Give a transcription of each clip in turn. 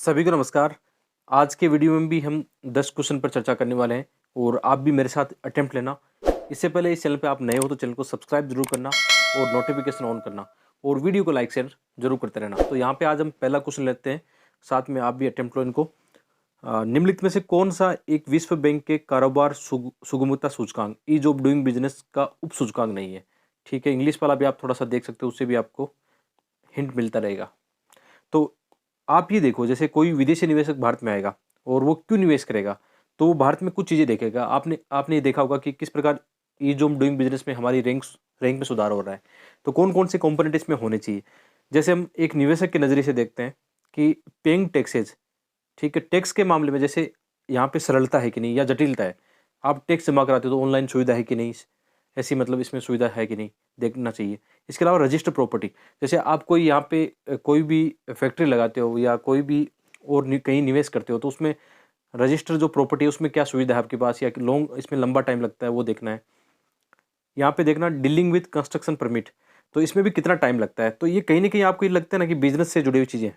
सभी को नमस्कार। आज के वीडियो में भी हम 10 क्वेश्चन पर चर्चा करने वाले हैं और आप भी मेरे साथ अटेम्प्ट लेना। इससे पहले इस चैनल पे आप नए हो तो चैनल को सब्सक्राइब जरूर करना और नोटिफिकेशन ऑन करना और वीडियो को लाइक शेयर जरूर करते रहना। तो यहाँ पे आज हम पहला क्वेश्चन लेते हैं, साथ में आप भी अटेम्प्ट लो इनको। निम्नलिखित में से कौन सा एक विश्व बैंक के कारोबार सुगमता सूचकांक ईज ऑफ डूइंग बिजनेस का उप सूचकांक नहीं है? ठीक है, इंग्लिश वाला भी आप थोड़ा सा देख सकते हो, उससे भी आपको हिंट मिलता रहेगा। तो आप ये देखो, जैसे कोई विदेशी निवेशक भारत में आएगा और वो क्यों निवेश करेगा, तो वो भारत में कुछ चीज़ें देखेगा। आपने आपने ये देखा होगा कि किस प्रकार ईज ऑफ डूइंग बिजनेस में हमारी रैंक में सुधार हो रहा है। तो कौन कौन से कंपोनेंट इसमें होने चाहिए। जैसे हम एक निवेशक के नज़रिए से देखते हैं कि पेइंग टैक्सेज, ठीक है, टैक्स के मामले में जैसे यहाँ पे सरलता है कि नहीं या जटिलता है। आप टैक्स जमा कराते हो तो ऑनलाइन सुविधा है कि नहीं, ऐसी मतलब इसमें सुविधा है कि नहीं, देखना चाहिए। इसके अलावा रजिस्टर प्रॉपर्टी, जैसे आप कोई यहाँ पे कोई भी फैक्ट्री लगाते हो या कोई भी और कहीं निवेश करते हो तो उसमें रजिस्टर जो प्रॉपर्टी है उसमें क्या सुविधा है आपके पास, या लॉन्ग इसमें लंबा टाइम लगता है, वो देखना है। यहाँ पे देखना डीलिंग विद कंस्ट्रक्शन परमिट, तो इसमें भी कितना टाइम लगता है। तो ये कहीं ना कहीं आपको ये लगता है ना कि बिजनेस से जुड़ी हुई चीज़ें,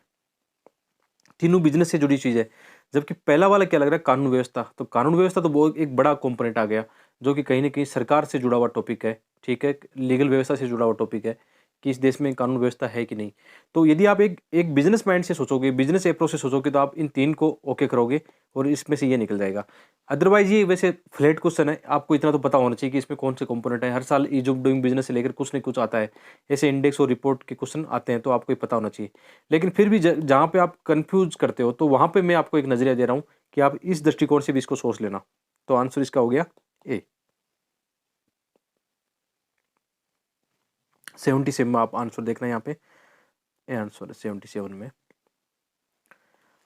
तीनों बिजनेस से जुड़ी चीज़ है। जबकि पहला वाला क्या लग रहा है, कानून व्यवस्था। तो कानून व्यवस्था तो बहुत एक बड़ा कंपोनेंट आ गया, जो कि कहीं ना कहीं सरकार से जुड़ा हुआ टॉपिक है, ठीक है, लीगल व्यवस्था से जुड़ा हुआ टॉपिक है कि इस देश में कानून व्यवस्था है कि नहीं। तो यदि आप एक एक बिजनेस माइंड से सोचोगे, बिजनेस अप्रोच से सोचोगे, तो आप इन तीन को ओके करोगे और इसमें से ये निकल जाएगा। अदरवाइज ये वैसे फ्लैट क्वेश्चन है, आपको इतना तो पता होना चाहिए कि इसमें कौन से कंपोनेंट है। हर साल ईज ऑफ डूइंग बिजनेस से लेकर कुछ न कुछ आता है, ऐसे इंडेक्स और रिपोर्ट के क्वेश्चन आते हैं, तो आपको ये पता होना चाहिए। लेकिन फिर भी जहाँ पे आप कंफ्यूज करते हो, तो वहाँ पे मैं आपको एक नजरिया दे रहा हूँ कि आप इस दृष्टिकोण से भी इसको सोच लेना। तो आंसर इसका हो गया ए। 77 में आप आंसर देखना, यहाँ पे ए आंसर है 77 में।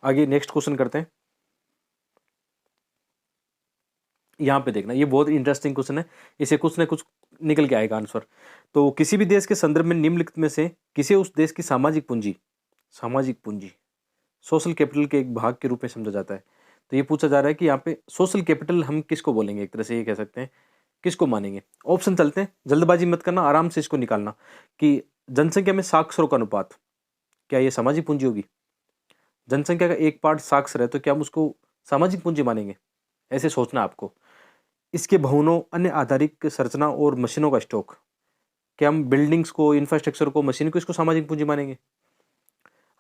आगे नेक्स्ट क्वेश्चन करते हैं। यहाँ पे देखना, ये बहुत इंटरेस्टिंग क्वेश्चन है, इसे कुछ ना कुछ निकल के आएगा आंसर। तो किसी भी देश के संदर्भ में निम्नलिखित में से किसे उस देश की सामाजिक पूंजी सोशल कैपिटल के एक भाग के रूप में समझा जाता है। तो ये पूछा जा रहा है कि यहाँ पे सोशल कैपिटल हम किसको बोलेंगे, एक तरह से ये कह सकते हैं, किसको मानेंगे। ऑप्शन चलते हैं, जल्दबाजी मत करना, आराम से इसको निकालना कि जनसंख्या में साक्षरों का अनुपात, क्या ये सामाजिक पूंजी होगी। जनसंख्या का एक पार्ट साक्षर है, तो क्या हम उसको सामाजिक पूंजी मानेंगे, ऐसे सोचना आपको। इसके भवनों, अन्य आधारिक संरचना और मशीनों का स्टॉक, क्या हम बिल्डिंग्स को, इंफ्रास्ट्रक्चर को, मशीन को, इसको सामाजिक पूंजी मानेंगे।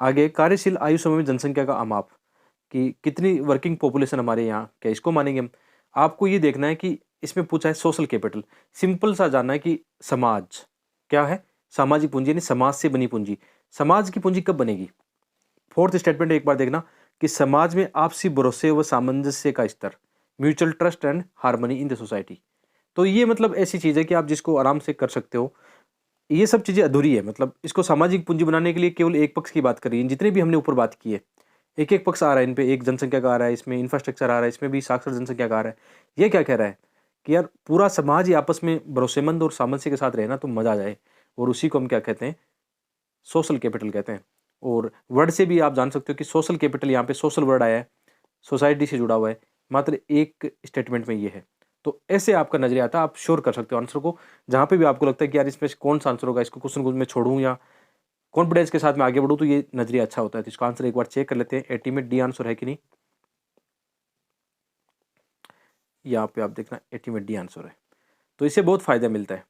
आगे कार्यशील आयु समय में जनसंख्या का आमाप, कि कितनी वर्किंग पॉपुलेशन हमारे यहाँ, क्या इसको मानेंगे हम। आपको ये देखना है कि इसमें पूछा है सोशल कैपिटल, सिंपल सा जानना है कि समाज क्या है, सामाजिक पूंजी यानी समाज से बनी पूंजी। समाज की पूंजी कब बनेगी। फोर्थ स्टेटमेंट एक बार देखना कि समाज में आपसी भरोसे व सामंजस्य का स्तर, mutual trust and harmony in the society. तो ये मतलब ऐसी चीज है कि आप जिसको आराम से कर सकते हो। ये सब चीजें अधूरी है, मतलब इसको सामाजिक पूंजी बनाने के लिए केवल एक पक्ष की बात कर रही है। जितने भी हमने ऊपर बात की है, एक एक पक्ष आ रहा है इन पे, एक जनसंख्या का आ रहा है, इसमें इंफ्रास्ट्रक्चर आ रहा है, इसमें भी साक्षर जनसंख्या का आ रहा है। ये क्या कह रहा है कि यार पूरा समाज ही आपस में भरोसेमंद और सामंजस्य के साथ रहना तो मजा आ जाए, और उसी को हम क्या कहते हैं, सोशल कैपिटल कहते हैं। और वर्ड से भी आप जान सकते हो कि सोशल कैपिटल, यहाँ पे सोशल वर्ड आया है, सोसाइटी से जुड़ा हुआ है, मात्र एक स्टेटमेंट में ये है। तो ऐसे आपका नजरिया आता है, आप श्योर कर सकते हो आंसर को। जहां पे भी आपको लगता है कि यार इसमें से कौन सा आंसर होगा, इसको क्वेश्चन को मैं छोड़ूं या कॉन्फिडेंस के साथ में आगे बढ़ूं, तो ये नजरिया अच्छा होता है। तो इसका आंसर एक बार चेक कर लेते हैं, 80 में डी आंसर है कि नहीं। यहाँ पे आप देखना 80 में डी आंसर है, तो इससे बहुत फायदा मिलता है।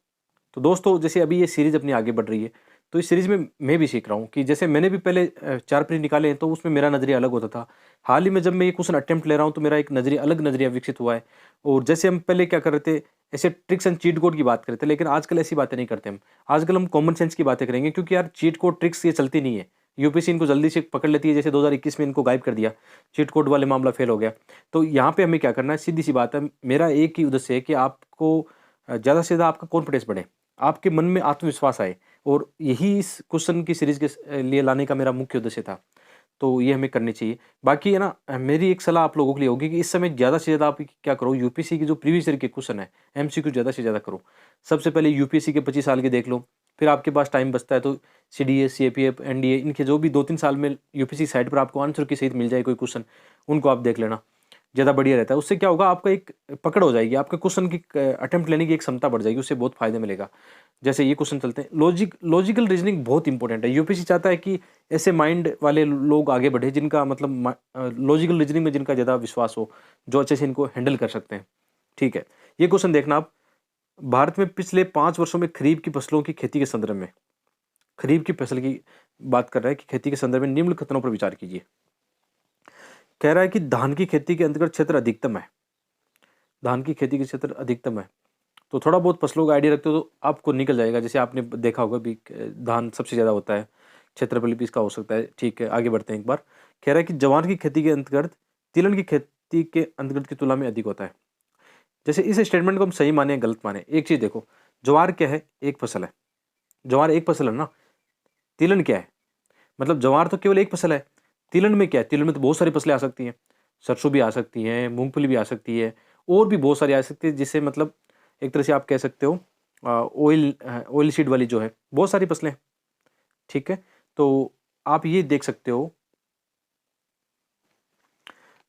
तो दोस्तों, जैसे अभी ये सीरीज अपनी आगे बढ़ रही है, तो इस सीरीज में मैं भी सीख रहा हूँ कि जैसे मैंने भी पहले 4 प्रिंट निकाले हैं, तो उसमें मेरा नजरिया अलग होता था। हाल ही में जब मैं ये क्वेश्चन अटेम्प्ट ले रहा हूँ, तो मेरा एक नजरिया, अलग नजरिया विकसित हुआ है। और जैसे हम पहले क्या कर रहे थे, ऐसे ट्रिक्स एंड चीट कोड की बात करते थे, लेकिन आजकल ऐसी बातें नहीं करते हम। आजकल हम कॉमन सेंस की बातें करेंगे, क्योंकि यार चीट कोड ट्रिक्स ये चलती नहीं है। यूपीएससी इनको जल्दी से पकड़ लेती है, जैसे 2021 में इनको गायब कर दिया, चीट कोड वाले मामला फेल हो गया। तो यहाँ पे हमें क्या करना है, सीधी सी बात है, मेरा एक ही उद्देश्य है कि आपको ज़्यादा से ज़्यादा आपका कॉन्फिडेंस बढ़े, आपके मन में आत्मविश्वास आए, और यही इस क्वेश्चन की सीरीज के लिए लाने का मेरा मुख्य उद्देश्य था। तो ये हमें करनी चाहिए। बाकी है ना, मेरी एक सलाह आप लोगों के लिए होगी कि इस समय ज़्यादा से ज़्यादा आप क्या करो, यूपीएससी की जो प्रीवियस ईयर के क्वेश्चन है, एमसीक्यू ज़्यादा से ज़्यादा करो। सबसे पहले यूपीएससी के 25 साल के देख लो, फिर आपके पास टाइम बचता है तो सीडीएस, सीएपीएफ, एनडीए, इनके जो भी 2-3 साल में यूपीएससी साइट पर आपको आंसर की सहित मिल जाए कोई क्वेश्चन, उनको आप देख लेना। ज़्यादा बढ़िया रहता है। उससे क्या होगा, आपका एक पकड़ हो जाएगी, आपके क्वेश्चन की अटेम्प्ट लेने की एक क्षमता बढ़ जाएगी, उससे बहुत फ़ायदा मिलेगा। जैसे ये क्वेश्चन चलते हैं, लॉजिकल रीजनिंग बहुत इंपॉर्टेंट है। यूपीएससी चाहता है कि ऐसे माइंड वाले लोग आगे बढ़े जिनका मतलब लॉजिकल रीजनिंग में जिनका ज़्यादा विश्वास हो, जो अच्छे से इनको हैंडल कर सकते हैं। ठीक है, ये क्वेश्चन देखना आप, भारत में पिछले 5 वर्षों में खरीफ की फसलों की खेती के संदर्भ में, खरीफ की फसल की बात कर रहा है कि खेती के संदर्भ में निम्न कथनों पर विचार कीजिए। कह रहा है कि धान की खेती के अंतर्गत क्षेत्र अधिकतम है, धान की खेती के क्षेत्र अधिकतम है। तो थोड़ा बहुत फसलों का आइडिया रखते हो तो आपको निकल जाएगा। जैसे आपने देखा होगा भी धान सबसे ज़्यादा होता है, क्षेत्रफल भी इसका हो सकता है। ठीक है, आगे बढ़ते हैं एक बार। कह रहा है कि जवार की खेती के अंतर्गत तिलहन की खेती के अंतर्गत की तुलना में अधिक होता है। जैसे इस स्टेटमेंट को हम सही माने गलत माने, एक चीज़ देखो, ज्वार क्या है, एक फसल है, ज्वार एक फसल है ना। तिलहन क्या है, मतलब ज्वार तो केवल एक फसल है, तिलहन में क्या है, तिलहन में तो बहुत सारी फसलें आ सकती हैं, सरसों भी आ सकती हैं, मूंगफली भी आ सकती है, और भी बहुत सारी आ सकती है, जिससे मतलब एक तरह से आप कह सकते हो ऑयल सीड वाली जो है, बहुत सारी फसलें। ठीक है, तो आप ये देख सकते हो,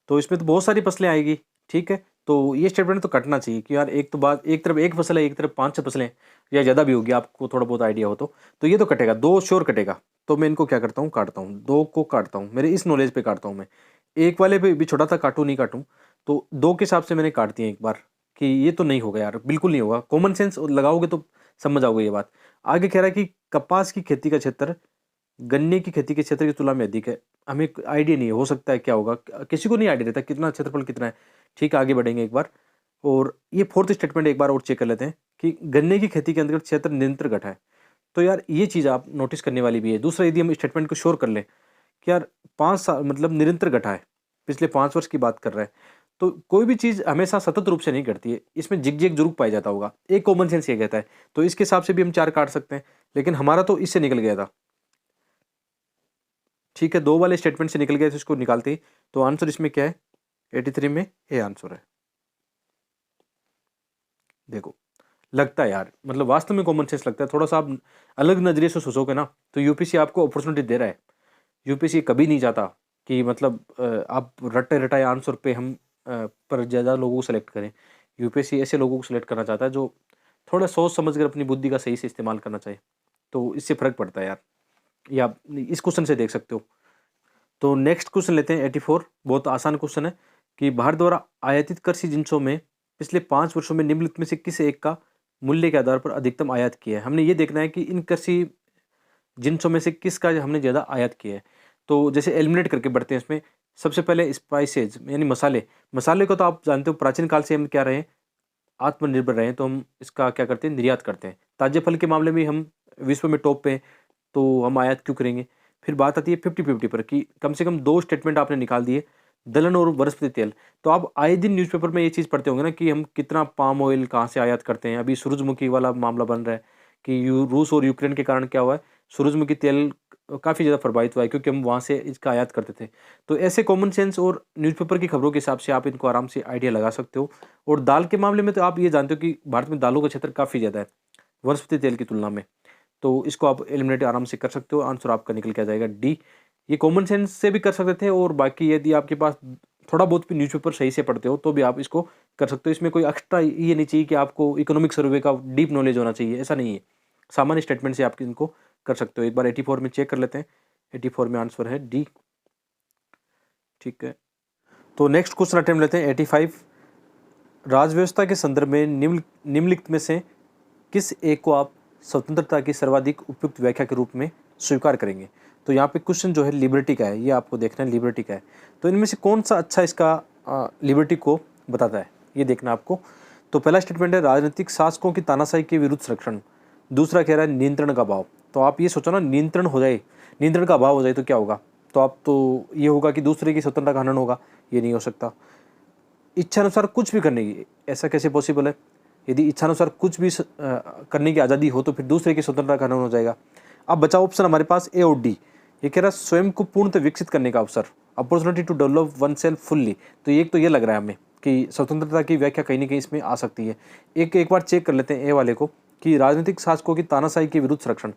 तो इसमें तो बहुत सारी फसलें आएगी। ठीक है, तो ये स्टेटमेंट तो कटना चाहिए कि यार एक तो बात, एक तरफ एक फसल है, एक तरफ 5-6 फसलें या ज़्यादा भी होगी, आपको थोड़ा बहुत आइडिया हो तो ये तो कटेगा, दो श्योर कटेगा। तो मैं इनको क्या करता हूँ, काटता हूँ, दो को काटता हूँ, मेरे इस नॉलेज पे काटता हूँ मैं। एक वाले पे भी छोटा था, काटूँ नहीं काटूँ, तो दो के हिसाब से मैंने काट दिया एक बार कि ये तो नहीं होगा यार, बिल्कुल नहीं होगा। कॉमन सेंस लगाओगे तो समझ आओगे ये बात। आगे कह रहा है कि कपास की खेती का क्षेत्र गन्ने की खेती के क्षेत्र की तुलना में अधिक है। हमें आइडिया नहीं है, हो सकता है क्या होगा, किसी को नहीं आइडिया रहता कितना क्षेत्रफल कितना है। ठीक है, आगे बढ़ेंगे एक बार, और ये फोर्थ स्टेटमेंट एक बार और चेक कर लेते हैं कि गन्ने की खेती के अंतर्गत क्षेत्र निरंतर घटा है। तो यार ये चीज़ आप नोटिस करने वाली भी है। दूसरा, यदि हम स्टेटमेंट को श्योर कर लें कि यार 5 साल मतलब निरंतर घटा है, पिछले 5 वर्ष की बात कर रहा है, तो कोई भी चीज़ हमेशा सतत रूप से नहीं घटती है, इसमें जिग जिग जरूर पाया जाता होगा, एक कॉमन सेंस ये कहता है। तो इसके हिसाब से भी हम 4 काट सकते हैं, लेकिन हमारा तो इससे निकल गया था। ठीक है, दो वाले स्टेटमेंट से निकल गया, तो इसको निकालते ही तो आंसर इसमें क्या है, 83 में ए आंसर है। देखो, लगता है यार, मतलब वास्तव में कॉमन सेंस लगता है। थोड़ा सा आप अलग नजरिए से सोचोगे ना, तो यूपीसी आपको अपॉर्चुनिटी दे रहा है। यूपीसी कभी नहीं चाहता कि मतलब आप रटे रटाए आंसर पे हम पर ज़्यादा लोगों को सेलेक्ट करें। यूपीएससी ऐसे लोगों को सेलेक्ट करना चाहता है जो थोड़ा सोच समझ कर अपनी बुद्धि का सही से इस्तेमाल करना चाहिए। तो इससे फर्क पड़ता है यार, ये आप इस क्वेश्चन से देख सकते हो। तो नेक्स्ट क्वेश्चन लेते हैं 84। बहुत आसान क्वेश्चन है कि भारत द्वारा आयातित कृषि जिंसों में पिछले 5 वर्षों में निम्नलिखित में से किस एक का मूल्य के आधार पर अधिकतम आयात किया है। हमने ये देखना है कि इन कृषि जिंसों में से किसका हमने ज़्यादा आयात किया है। तो जैसे एलिमिनेट करके बढ़ते हैं इसमें। सबसे पहले स्पाइसेज यानी मसाले, मसाले को तो आप जानते हो प्राचीन काल से हम क्या रहे, आत्मनिर्भर रहे, तो हम इसका क्या करते हैं, निर्यात करते हैं। ताजे फल के मामले में हम विश्व में टॉप पे हैं, तो हम आयात क्यों करेंगे। फिर बात आती है 50-50 पर कि कम से कम 2 स्टेटमेंट आपने निकाल दिए, दलहन और वनस्पति तेल। तो आप आए दिन न्यूज़पेपर में ये चीज़ पढ़ते होंगे ना कि हम कितना पाम ऑयल कहाँ से आयात करते हैं। अभी सूरजमुखी वाला मामला बन रहा है कि रूस और यूक्रेन के कारण क्या हुआ है, सूरजमुखी तेल काफ़ी ज़्यादा प्रभावित हुआ है, क्योंकि हम वहाँ से इसका आयात करते थे। तो ऐसे कॉमन सेंस और न्यूज़पेपर की खबरों के हिसाब से आप इनको आराम से आइडिया लगा सकते हो। और दाल के मामले में तो आप ये जानते हो कि भारत में दालों का क्षेत्र काफ़ी ज़्यादा है वनस्पति तेल की तुलना में। तो इसको आप एलिमिनेट आराम से कर सकते हो, आंसर आपका निकल के आ जाएगा डी। ये कॉमन सेंस से भी कर सकते थे, और बाकी यदि आपके पास थोड़ा बहुत भी न्यूज़पेपर सही से पढ़ते हो तो भी आप इसको कर सकते हो। इसमें कोई एक्स्ट्रा ये नहीं चाहिए कि आपको इकोनॉमिक सर्वे का डीप नॉलेज होना चाहिए, ऐसा नहीं है। सामान्य स्टेटमेंट से आप इनको कर सकते हो। एक बार 84 में चेक कर लेते हैं, 84 में आंसर है डी। ठीक है, तो नेक्स्ट क्वेश्चन अटेम्प्ट लेते हैं 85। राजव्यवस्था के संदर्भ में निम्नलिखित में से किस एक को आप स्वतंत्रता की सर्वाधिक उपयुक्त व्याख्या के रूप में स्वीकार करेंगे। तो यहाँ पे क्वेश्चन जो है लिबर्टी का है, ये आपको देखना है लिबर्टी का है। तो इनमें से कौन सा अच्छा इसका लिबर्टी को बताता है, ये देखना आपको। तो पहला स्टेटमेंट है राजनीतिक शासकों की तानाशाही के विरुद्ध संरक्षण। दूसरा कह रहा है नियंत्रण का अभाव। तो आप ये सोचो ना, नियंत्रण हो जाए, नियंत्रण का अभाव हो जाए तो क्या होगा, तो आप तो ये होगा कि दूसरे की स्वतंत्रता का हनन होगा, ये नहीं हो सकता। इच्छानुसार कुछ भी करने की, ऐसा कैसे पॉसिबल है। यदि इच्छानुसार कुछ भी करने की आज़ादी हो तो फिर दूसरे की स्वतंत्रता का हनन हो जाएगा। अब बचा ऑप्शन हमारे पास ए और डी। ये कह रहा है स्वयं को पूर्णतः विकसित करने का अवसर, opportunity to develop oneself fully. तो एक तो ये लग रहा है हमें कि स्वतंत्रता की व्याख्या कहीं ना कहीं इसमें आ सकती है। एक बार चेक कर लेते हैं ए वाले को कि राजनीतिक शासकों की तानाशाही के विरुद्ध संरक्षण।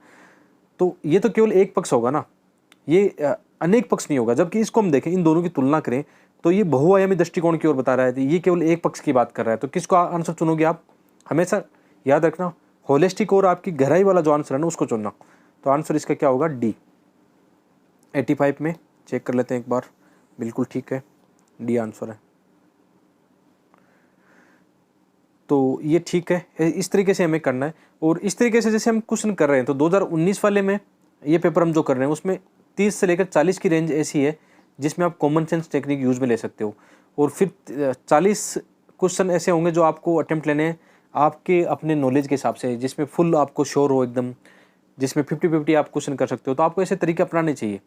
तो ये तो केवल एक पक्ष होगा ना, ये अनेक पक्ष नहीं होगा। जबकि इसको हम देखें, इन दोनों की तुलना करें तो ये बहुआयामी दृष्टिकोण की ओर बता रहा है, ये केवल एक पक्ष की बात कर रहा है। तो किसको आंसर चुनोगे आप? हमेशा याद रखना, होलिस्टिक और आपकी गहराई वाला जो आंसर है ना उसको चुनना। तो आंसर इसका क्या होगा? डी। 85 में चेक कर लेते हैं एक बार, बिल्कुल ठीक है, डी आंसर है। तो ये ठीक है, इस तरीके से हमें करना है। और इस तरीके से जैसे हम क्वेश्चन कर रहे हैं तो 2019 वाले में ये पेपर हम जो कर रहे हैं उसमें 30 से लेकर 40 की रेंज ऐसी है जिसमें आप कॉमन सेंस टेक्निक यूज में ले सकते हो। और फिर 40 क्वेश्चन ऐसे होंगे जो आपको अटेम्प्ट लेने हैं आपके अपने नॉलेज के हिसाब से, जिसमें फुल आपको श्योर हो एकदम, जिसमें 50-50 आप क्वेश्चन कर सकते हो। तो आपको ऐसे तरीके अपनाने चाहिए,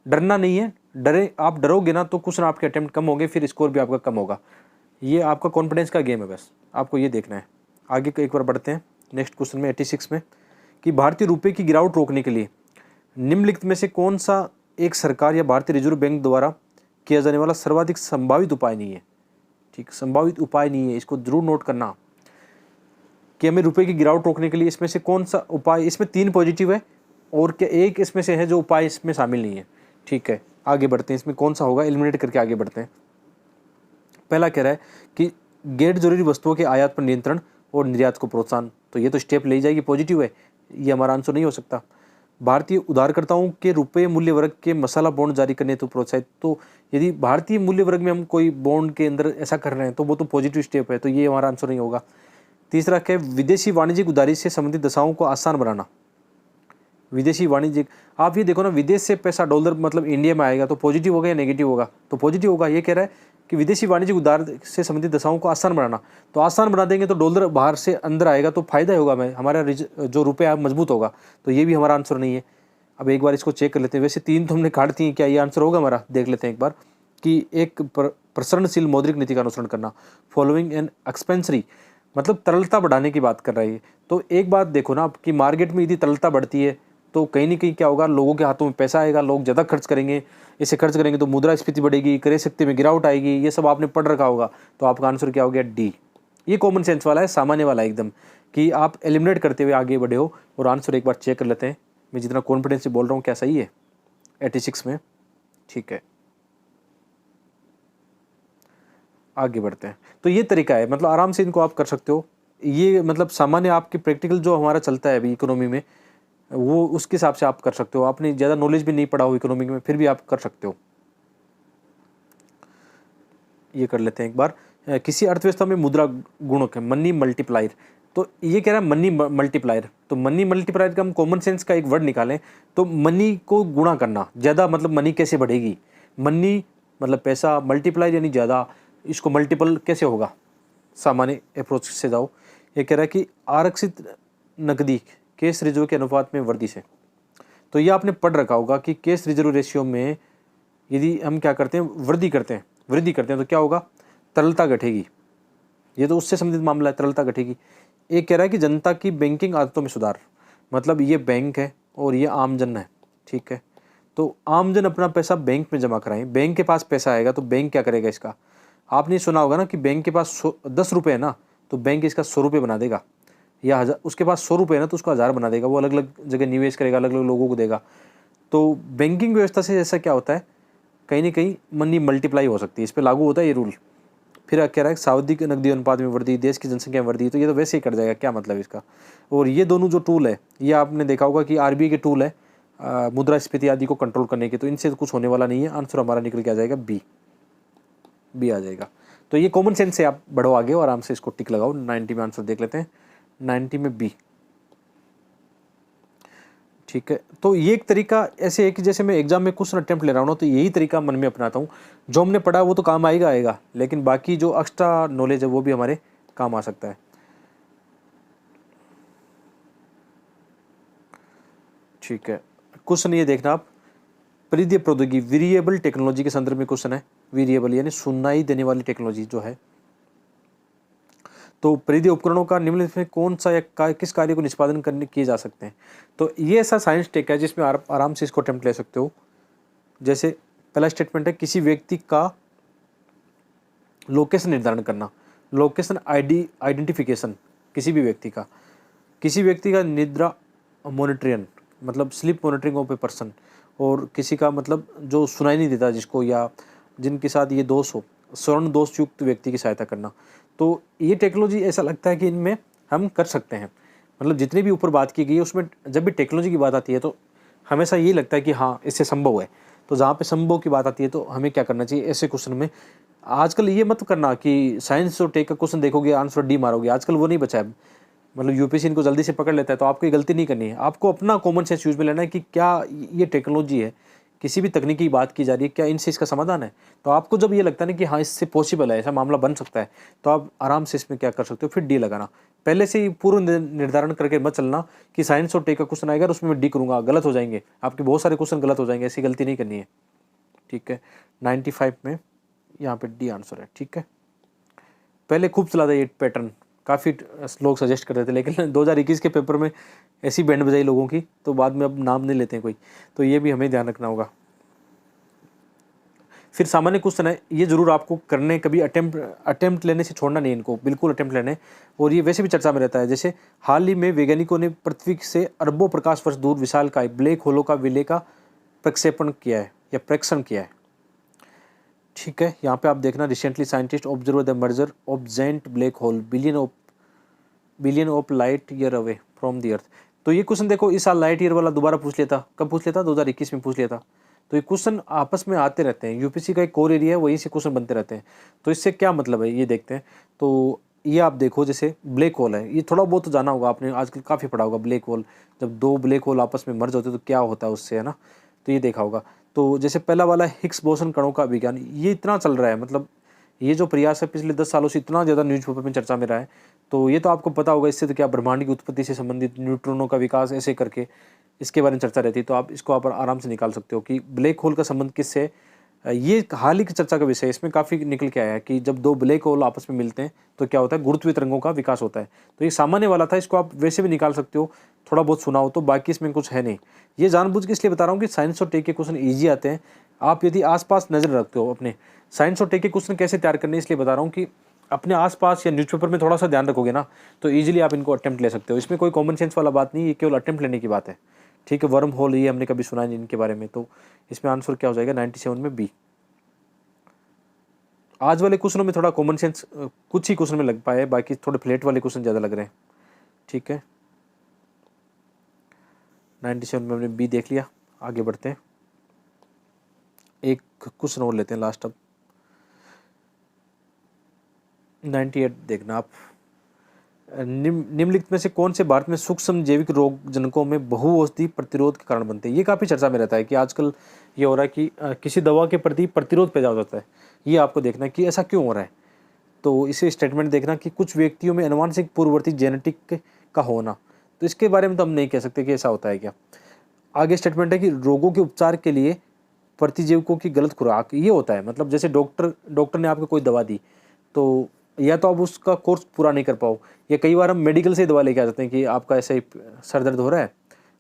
डरना नहीं है। आप डरोगे ना तो क्वेश्चन आपके अटेम्प्ट कम होंगे, फिर स्कोर भी आपका कम होगा। ये आपका कॉन्फिडेंस का गेम है, बस आपको ये देखना है। आगे एक बार बढ़ते हैं नेक्स्ट क्वेश्चन में 86 में, कि भारतीय रुपये की गिरावट रोकने के लिए निम्नलिखित में से कौन सा एक सरकार या भारतीय रिजर्व बैंक द्वारा किया जाने वाला सर्वाधिक संभावित उपाय नहीं है? ठीक, संभावित उपाय नहीं है, इसको जरूर नोट करना कि हमें रुपये की गिरावट रोकने के लिए इसमें से कौन सा उपाय, इसमें 3 पॉजिटिव है और क्या एक इसमें से है जो उपाय इसमें शामिल नहीं है। ठीक है, आगे बढ़ते हैं, इसमें कौन सा होगा एलिमिनेट करके आगे बढ़ते हैं। पहला कह रहा है कि गैर जरूरी वस्तुओं के आयात पर नियंत्रण और निर्यात को प्रोत्साहन। तो ये तो स्टेप ले जाएगी, पॉजिटिव है, ये हमारा आंसर नहीं हो सकता। भारतीय उधारकर्ताओं के रुपये मूल्य वर्ग के मसाला बॉन्ड जारी करने तो प्रोत्साहित। तो यदि भारतीय मूल्य वर्ग में हम कोई बॉन्ड के अंदर ऐसा कर रहे हैं तो वो तो पॉजिटिव स्टेप है, तो ये हमारा आंसर नहीं होगा। तीसरा क्या है? विदेशी वाणिज्यिक उधारी से संबंधित दशाओं को आसान बनाना। विदेशी वाणिज्यिक, आप ये देखो ना, विदेश से पैसा डॉलर मतलब इंडिया में आएगा तो पॉजिटिव होगा या नेगेटिव होगा? तो पॉजिटिव होगा। ये कह रहा है कि विदेशी वाणिज्यिक उधार से संबंधित दशाओं को आसान बनाना, तो आसान बना देंगे तो डॉलर बाहर से अंदर आएगा तो फायदा होगा, हमें हमारा जो रुपया मजबूत होगा। तो ये भी हमारा आंसर नहीं है। अब एक बार इसको चेक कर लेते हैं। वैसे 3 तो हमने काट दी हैं, क्या ये आंसर होगा हमारा? देख लेते हैं एक बार, कि एक प्रसरणशील मौद्रिक नीति का अनुसरण करना, फॉलोइंग एन एक्सपेंसरी, मतलब तरलता बढ़ाने की बात कर रहा है। तो एक बात देखो ना कि मार्केट में यदि तरलता बढ़ती है तो कहीं ना कहीं क्या होगा, लोगों के हाथों में पैसा आएगा, लोग ज़्यादा खर्च करेंगे, इसे खर्च करेंगे तो मुद्रास्फीति बढ़ेगी, क्रय शक्ति में गिरावट आएगी, ये सब आपने पढ़ रखा होगा। तो आपका आंसर क्या हो गया? डी। ये कॉमन सेंस वाला है, सामान्य वाला है एकदम, कि आप एलिमिनेट करते हुए आगे बढ़े हो। और आंसर एक बार चेक कर लेते हैं, मैं जितना कॉन्फिडेंस से बोल रहा हूँ क्या सही है 86 में? ठीक है, आगे बढ़ते हैं। तो ये तरीका है, मतलब आराम से इनको आप कर सकते हो। ये मतलब सामान्य आपके प्रैक्टिकल जो हमारा चलता है अभी इकोनॉमी में, वो उसके हिसाब से आप कर सकते हो। आपने ज़्यादा नॉलेज भी नहीं पढ़ा हो इकोनॉमी में, फिर भी आप कर सकते हो। ये कर लेते हैं एक बार, किसी अर्थव्यवस्था में मुद्रा गुणक है, मनी मल्टीप्लायर। तो ये कह रहा है मनी मल्टीप्लायर। तो मनी मल्टीप्लायर का हम कॉमन सेंस का एक वर्ड निकालें तो मनी को गुणा करना, ज़्यादा मतलब मनी कैसे बढ़ेगी? मनी मतलब पैसा, मल्टीप्लायर यानी ज़्यादा, इसको मल्टीपल कैसे होगा? सामान्य अप्रोच से जाओ। ये कह रहा है कि आरक्षित नकदी कैश रिजर्व के अनुपात में वृद्धि से। तो ये आपने पढ़ रखा होगा कि कैश रिजर्व रेशियो में यदि हम क्या करते हैं, वृद्धि करते हैं तो क्या होगा? तरलता घटेगी। ये तो उससे संबंधित मामला है, तरलता घटेगी। एक कह रहा है कि जनता की बैंकिंग आदतों में सुधार, मतलब ये बैंक है और ये आमजन है, ठीक है। तो आमजन अपना पैसा बैंक में जमा कराएं, बैंक के पास पैसा आएगा तो बैंक क्या करेगा इसका? आपने सुना होगा ना कि बैंक के पास 10 रुपये है ना, तो बैंक इसका 100 रुपये बना देगा, या 1000, उसके पास 100 रुपये है ना तो उसको 1000 बना देगा। वो अलग अलग जगह निवेश करेगा, अलग अलग लोगों को देगा। तो बैंकिंग व्यवस्था से ऐसा क्या होता है, कहीं ना कहीं मनी मल्टीप्लाई हो सकती है, इस पर लागू होता है ये रूल। फिर कह रहा है सावधि नकदी अनुपात में वृद्धि, देश की जनसंख्या में वृद्धि, तो ये तो वैसे ही कर जाएगा, क्या मतलब इसका। और ये दोनों जो टूल है, ये आपने देखा होगा कि आरबीआई के टूल है मुद्रास्फीति आदि को कंट्रोल करने के, तो इनसे तो कुछ होने वाला नहीं है। आंसर हमारा निकल के आ जाएगा बी आ जाएगा। तो ये कॉमन सेंस से आप बढ़ो आगे और आराम से इसको टिक लगाओ। 90 में आंसर देख लेते हैं, 90 में बी, ठीक है। तो ये एक तरीका ऐसे है कि जैसे मैं एग्जाम में क्वेश्चन अटेम्प्ट ले रहा हूँ ना, तो यही तरीका मन में अपनाता हूँ। जो हमने पढ़ा वो तो काम आएगा, लेकिन बाकी जो एक्स्ट्रा नॉलेज है वो भी हमारे काम आ सकता है। ठीक है, क्वेश्चन ये देखना आप, परिधीय प्रौद्योगिकी वेरिएबल टेक्नोलॉजी के संदर्भ में क्वेश्चन है। वेरिएबल यानी सुनाई देने वाली टेक्नोलॉजी जो है, तो परिधीय उपकरणों का निम्नलिखित में कौन सा या किस कार्य को निष्पादन करने किए जा सकते हैं। तो ये ऐसा साइंस टेक है जिसमें आराम से इसको अटेम्प्ट ले सकते हो। जैसे पहला स्टेटमेंट है, किसी व्यक्ति का लोकेशन निर्धारण करना, लोकेशन आइडेंटिफिकेशन, किसी व्यक्ति का निद्रा मॉनिटरिंग, मतलब sleep monitoring of a person, और किसी का मतलब जो सुनाई नहीं देता जिसको, या जिनके साथ ये दोष हो, स्वर्ण दोष युक्त व्यक्ति की सहायता करना। तो ये टेक्नोलॉजी ऐसा लगता है कि इनमें हम कर सकते हैं। मतलब जितनी भी ऊपर बात की गई है उसमें जब भी टेक्नोलॉजी की बात आती है तो हमेशा यही लगता है कि हाँ इससे संभव है। तो जहाँ पे संभव की बात आती है तो हमें क्या करना चाहिए ऐसे क्वेश्चन में। आजकल ये मत करना कि साइंस और टेक का क्वेश्चन देखोगे आंसर डी मारोगे, आजकल वो नहीं बचा है। मतलब यूपीएससी इनको जल्दी से पकड़ लेता है, तो आपको ये गलती नहीं करनी है। आपको अपना कॉमन सेंस यूज में लेना है कि क्या ये टेक्नोलॉजी है, किसी भी तकनीकी की बात की जा रही है, क्या इनसे इसका समाधान है। तो आपको जब ये लगता है ना कि हाँ इससे पॉसिबल है, ऐसा मामला बन सकता है, तो आप आराम से इसमें क्या कर सकते हो, फिर डी लगाना। पहले से ही पूर्व निर्धारण करके मत चलना कि साइंस और टेक का क्वेश्चन आएगा और उसमें मैं डी करूँगा, गलत हो जाएंगे आपके, बहुत सारे क्वेश्चन गलत हो जाएंगे, ऐसी गलती नहीं करनी है। ठीक है, 95 में यहाँ पे डी आंसर है। ठीक है, पहले खूब चला था ये पैटर्न, काफ़ी लोग सजेस्ट कर रहे थे, लेकिन 2021 के पेपर में ऐसी बैंड बजाई लोगों की, तो बाद में अब नाम नहीं लेते हैं कोई, तो ये भी हमें ध्यान रखना होगा। फिर सामान्य क्वेश्चन है, ये जरूर आपको करने, कभी अटेम्प्ट लेने से छोड़ना नहीं इनको, बिल्कुल अटेम्प्ट लेने। और ये वैसे भी चर्चा में रहता है, जैसे हाल ही में वैज्ञानिकों ने पृथ्वी से अरबों प्रकाश वर्ष दूर विशालकाय ब्लैक होलों का विलय का प्रक्षेपण किया है या प्रेक्षण किया है। ठीक है, यहाँ पे आप देखना, recently scientist observe the merger of giant black hole billion of light year away from the earth. तो ये क्वेश्चन देखो, इस साल लाइट ईयर वाला दोबारा पूछ लिया था। कब पूछ लिया था? 2021 में पूछ लिया था। तो ये क्वेश्चन आपस में आते रहते हैं, यूपीएससी का एक कोर एरिया है, वहीं से क्वेश्चन बनते रहते हैं। तो इससे क्या मतलब है ये देखते हैं। तो ये आप देखो, जैसे ब्लैक होल है, ये थोड़ा बहुत तो जाना होगा आपने, आजकल काफ़ी पढ़ा होगा। ब्लैक होल, जब दो ब्लैक होल आपस में मर्ज होते हैं तो क्या होता है उससे, है ना। तो ये देखा होगा। तो जैसे पहला वाला हिग्स बोसन कणों का विज्ञान, ये इतना चल रहा है, मतलब ये जो प्रयास है पिछले 10 सालों से इतना ज़्यादा न्यूज़पेपर में चर्चा में रहा है। तो ये तो आपको पता होगा, इससे तो क्या ब्रह्मांड की उत्पत्ति से संबंधित न्यूट्रॉनों का विकास ऐसे करके इसके बारे में चर्चा रहती है। तो आप इसको आप आराम से निकाल सकते हो कि ब्लैक होल का संबंध किससे है। ये हाल ही की चर्चा का विषय है, इसमें काफ़ी निकल के आया है कि जब दो ब्लैक होल आपस में मिलते हैं तो क्या होता है, गुरुत्वीय तरंगों का विकास होता है। तो ये सामान्य वाला था, इसको आप वैसे भी निकाल सकते हो, थोड़ा बहुत सुना हो तो, बाकी इसमें कुछ है नहीं। ये जानबूझ के इसलिए बता रहा हूँ कि साइंस और टेक के क्वेश्चन ईजी आते हैं। आप यदि आसपास नजर रखते हो अपने, साइंस और टेक के क्वेश्चन कैसे तैयार करने, इसलिए बता रहा हूँ कि अपने आसपास या न्यूज़पेपर में थोड़ा सा ध्यान रखोगे ना, तो इजीली आप इनको अटेम्प्ट ले सकते हो। इसमें कोई कॉमन सेंस वाला बात नहीं, ये केवल अटेम्प्ट लेने की बात है। ठीक है, वर्म होल, ये हमने कभी सुना नहीं इनके बारे में। तो इसमें आंसर क्या हो जाएगा, 97 में बी। आज वाले क्वेश्चनों में थोड़ा कॉमन सेंस कुछ ही क्वेश्चन में लग पाए, बाकी थोड़े फ्लेट वाले क्वेश्चन ज़्यादा लग रहे हैं। ठीक है, 97 में हमने बी देख लिया, आगे बढ़ते हैं। एक क्वेश्चन और लेते हैं लास्ट अब, 98 देखना आप। निम्नलिखित में से कौन से भारत में सूक्ष्म जैविक रोग जनकों में बहुऔषधि प्रतिरोध के कारण बनते हैं। ये काफ़ी चर्चा में रहता है कि आजकल ये हो रहा है कि किसी दवा के प्रति प्रतिरोध पैदा हो जाता है। ये आपको देखना है कि ऐसा क्यों हो रहा है। तो इसे स्टेटमेंट देखना कि कुछ व्यक्तियों में अनुवांशिक पूर्ववर्ती जेनेटिक का होना। तो इसके बारे में तो हम नहीं कह सकते कि ऐसा होता है क्या। आगे स्टेटमेंट है कि रोगों के उपचार के लिए प्रतिजैविकों की गलत खुराक, ये होता है। मतलब जैसे डॉक्टर ने आपको कोई दवा दी, तो या तो आप उसका कोर्स पूरा नहीं कर पाओ, या कई बार हम मेडिकल से दवा लेके आ जाते हैं कि आपका ऐसे ही सर दर्द हो रहा है,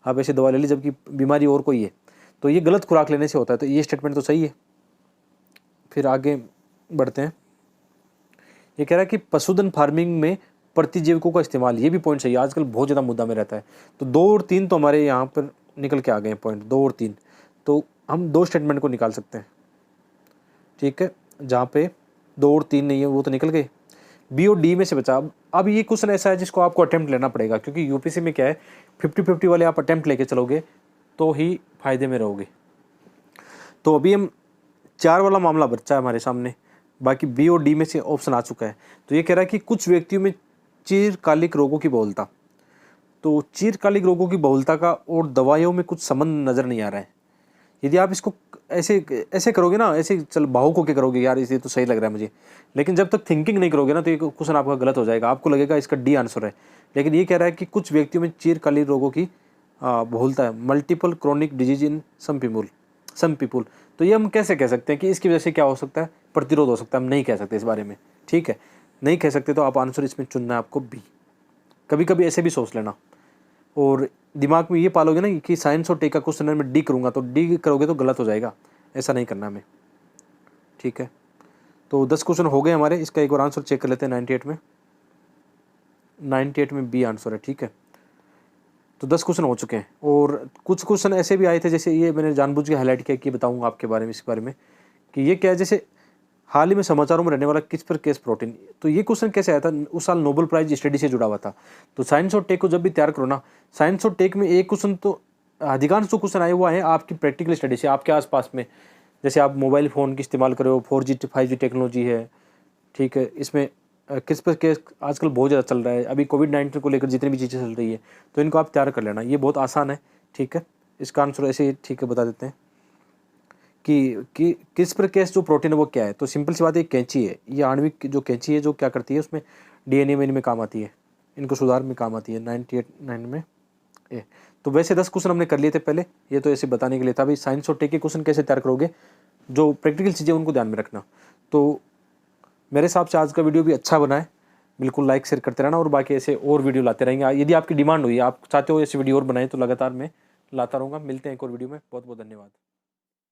आप ऐसे दवा ले ली, जबकि बीमारी और कोई है। तो ये गलत खुराक लेने से होता है। तो ये स्टेटमेंट तो सही है। फिर आगे बढ़ते हैं। ये कह रहा है कि पशुधन फार्मिंग में प्रतिजैविकों का इस्तेमाल, ये भी पॉइंट सही है, आजकल बहुत ज़्यादा मुद्दा में रहता है। तो 2 और 3 तो हमारे यहाँ पर निकल के आ गए हैं पॉइंट, 2 और 3। तो हम 2 स्टेटमेंट को निकाल सकते हैं। ठीक है, जहाँ पे 2 और 3 नहीं है वो तो निकल गए, बी और डी में से बचा। अब ये क्वेश्चन ऐसा है जिसको आपको अटेम्प्ट लेना पड़ेगा, क्योंकि यूपीएससी में क्या है, 50-50 वाले आप अटेम्प्ट लेके चलोगे तो ही फायदे में रहोगे। तो अभी हम 4 वाला मामला बचा है हमारे सामने, बाकी बी और डी में से ऑप्शन आ चुका है। तो ये कह रहा है कि कुछ व्यक्तियों में चिरकालिक रोगों की बहुलता। तो चिरकालिक रोगों की बहुलता का और दवाइयों में कुछ संबंध नज़र नहीं आ रहा है। यदि आप इसको ऐसे ऐसे करोगे ना, ऐसे चल भावुक होकर करोगे, यार इसे तो सही लग रहा है मुझे, लेकिन जब तक थिंकिंग नहीं करोगे ना, तो ये क्वेश्चन आपका गलत हो जाएगा, आपको लगेगा इसका डी आंसर है। लेकिन ये कह रहा है कि कुछ व्यक्तियों में चिरकालिक रोगों की बहुलता है, multiple chronic disease in some people. तो ये हम कैसे कह सकते हैं कि इसकी वजह से क्या हो सकता है, प्रतिरोध हो सकता है, हम नहीं कह सकते इस बारे में। ठीक है, नहीं कह सकते, तो आप आंसर इसमें चुनना है आपको बी। कभी कभी ऐसे भी सोच लेना, और दिमाग में ये पालोगे ना कि साइंस और टेक का क्वेश्चन में डी करूँगा, तो डी करोगे तो गलत हो जाएगा, ऐसा नहीं करना हमें। ठीक है, तो 10 क्वेश्चन हो गए हमारे। इसका एक बार आंसर चेक कर लेते हैं। 98 में बी आंसर है। ठीक है, तो 10 क्वेश्चन हो चुके हैं और कुछ क्वेश्चन ऐसे भी आए थे, जैसे ये मैंने जानबूझ के हाईलाइट किया कि बताऊंगा आपके बारे में, इस बारे में कि ये क्या है। जैसे हाल ही में समाचारों में रहने वाला किस्पर प्रोटीन, तो ये क्वेश्चन कैसे आया था, उस साल नोबेल प्राइज स्टडी से जुड़ा हुआ था। तो साइंस और टेक को जब भी तैयार करो ना, साइंस और टेक में एक क्वेश्चन, तो अधिकांश जो क्वेश्चन आए वो आए आपकी प्रैक्टिकल स्टडी से, आपके आसपास में। जैसे आप मोबाइल फ़ोन की इस्तेमाल कर रहे हो, 4G 5G टेक्नोलॉजी है, ठीक है, इसमें किस्पर केस आजकल बहुत ज़्यादा चल रहा है। अभी कोविड-19 को लेकर जितनी भी चीज़ें चल रही है, तो इनको आप तैयार कर लेना, ये बहुत आसान है, ठीक है। इसका आंसर ऐसे ही, ठीक है, बता देते हैं कि किस्पर केस जो प्रोटीन है वो क्या है। तो सिंपल सी बात है, कैंची है, ये आणविक जो कैंची है, जो क्या करती है, उसमें DNA में इनमें काम आती है, इनको सुधार में काम आती है, 98 में ए। तो वैसे 10 क्वेश्चन हमने कर लिए थे पहले, ये तो ऐसे बताने के लिए था। भाई साइंस और टेक के क्वेश्चन कैसे तैयार करोगे, जो प्रैक्टिकल चीज़ें उनको ध्यान में रखना। तो मेरे हिसाब से आज का वीडियो भी अच्छा बना है, बिल्कुल लाइक शेयर करते रहना, और बाकी ऐसे और वीडियो लाते रहेंगे। यदि आपकी डिमांड हुई, आप चाहते हो ऐसे वीडियो और बनाएं, तो लगातार मैं लाता रहूँगा। मिलते हैं एक और वीडियो में, बहुत बहुत धन्यवाद।